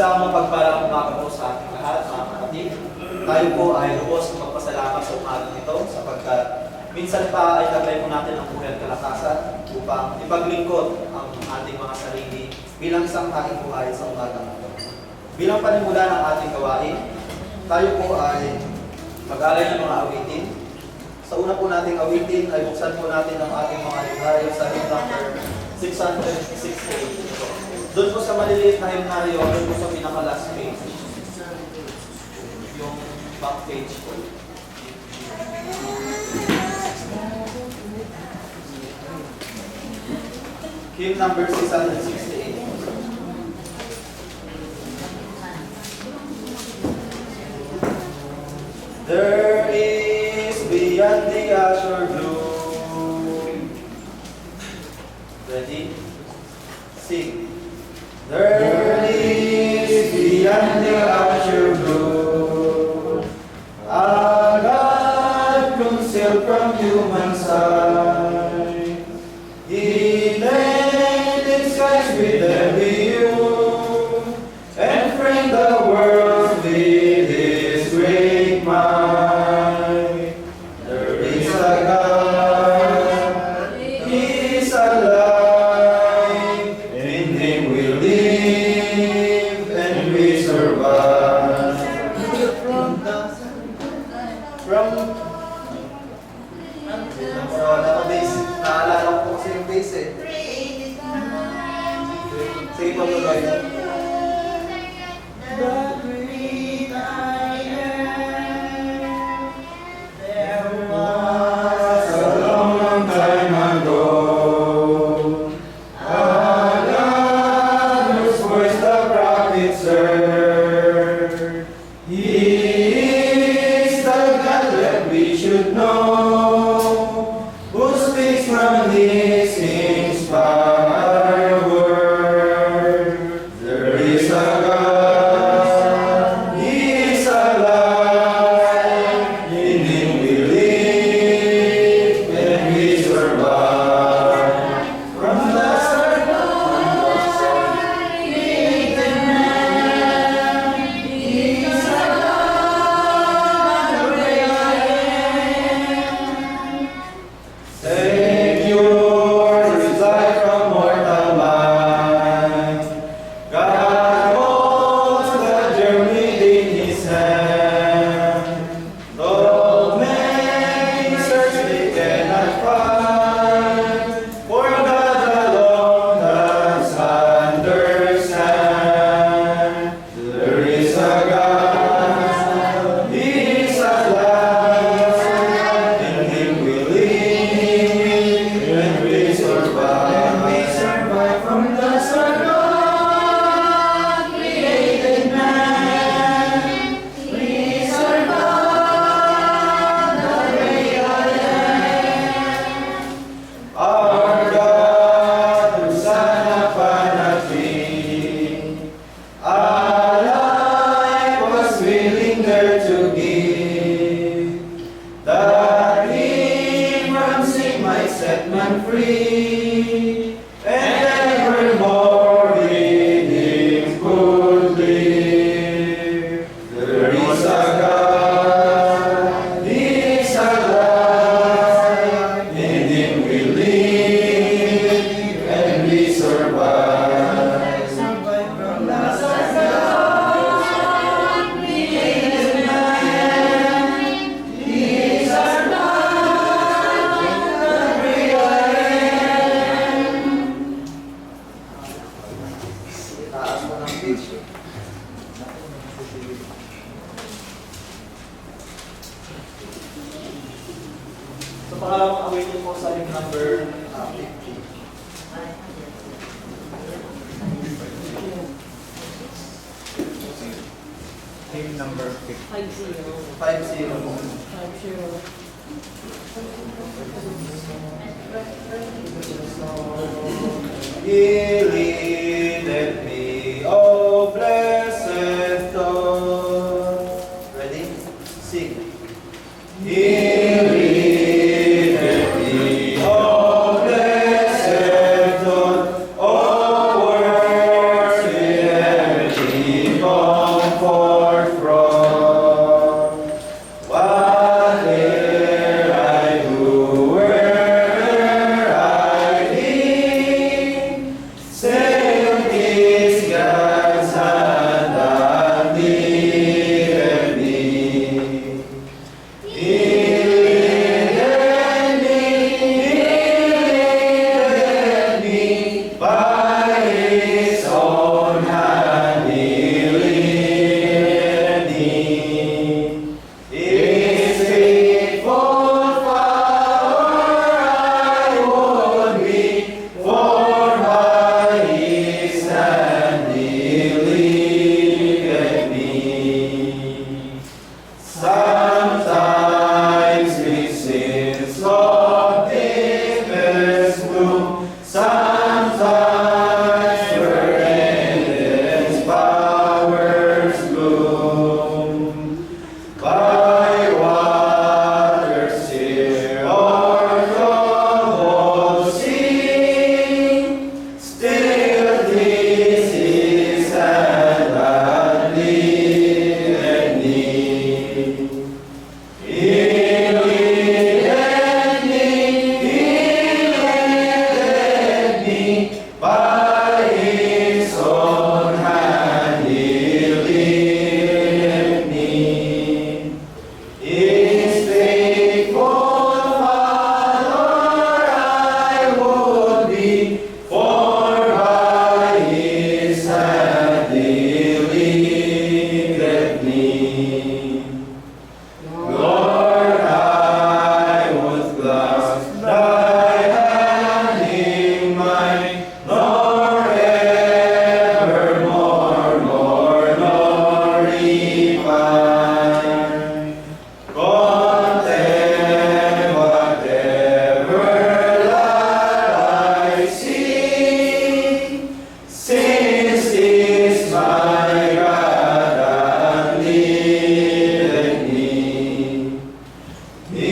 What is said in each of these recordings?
Isang mapagpalang umaga po sa ating lahat, mga kapatid. Tayo po ay lubos na magpasalamat sa umagang ito sapagkat minsan pa ay taglay po natin ang buhay at kalakasan upang ipaglingkod ang ating mga sarili bilang isang haing buhay sa umagang ito. Bilang panimula ng ating gawain, tayo po ay mag-alay ng mga awitin. Sa una po nating awitin ay buksan po natin ang ating mga libraryo sa hymn number 668. Doon po sa maliliit na hymnaryo, doon po sa pinaka-last page. Yung back page po. Hymn number 668. There is beyond the azure blue. Ready? Sing. There is beyond the azure blue a God concealed from human sight. He laid skies with every hue and framed the world with His great might. There is a God, He is alive, in Him we live and we survive. Naalala ko po kasi yung base eh. Sige po tuloy. There was a long, long time ago a God whose voice the prophets heard. He is the God that we should know, who speaks from His inspired word. There is a God, He is alive, in Him we live and we survive. From the start, created man, He is alive, the great I am. Savior is life from mortal mind. God holds the germ within His hand. Though many search, they cannot find, for God alone does understand. There is a God, He is alive, in Him we live and we survive. From the start, God created man. We survive, the great I am. Our God, who sat upon a tree, a life was willing there to give, that He from sin might set man free, and evermore in Him could live. There is a God, He is alive, in Him we live and we survive. From the start, God created man. He is our God, the great I am. Taas mo ng pitch. So pangalawang awitin po sa hymn number 50. Hymn number 50. 50 po. He leadeth me, O blessed dawn. Ready? Sing. He leadeth me, O blessed dawn. O worship Him. Since is my God that leadeth me. He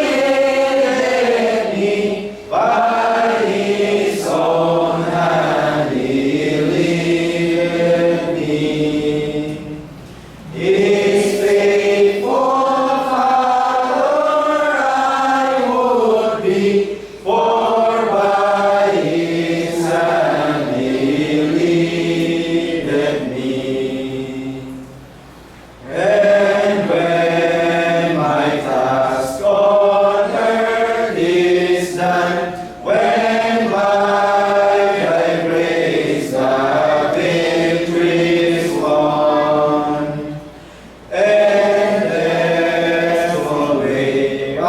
leadeth me by His own hand. He leadeth me. His faithful follower I would be, for by His hand He leadeth me. And when my task on earth is done, when by Thy grace the victory is won, and therefore way I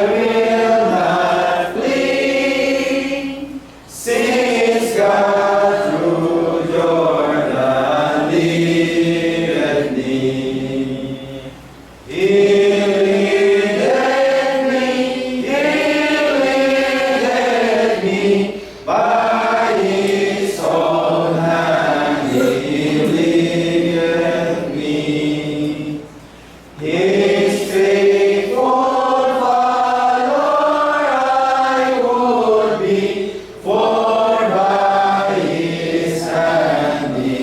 will not flee, since God through Jordan leadeth me. He leadeth me by His own hand. He leadeth me. His faithful follower I would be, for by His hand He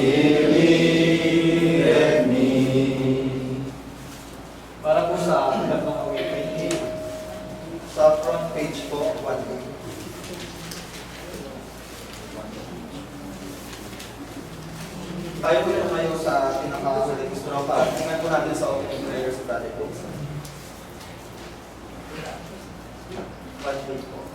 leadeth me. Para po sa tatlong awitin, sa front page po, 1 tayo po yung tumayo sa pinakahuling estrofa. Tingnan po natin sa opening prayer sa Brother Books. 1 page po.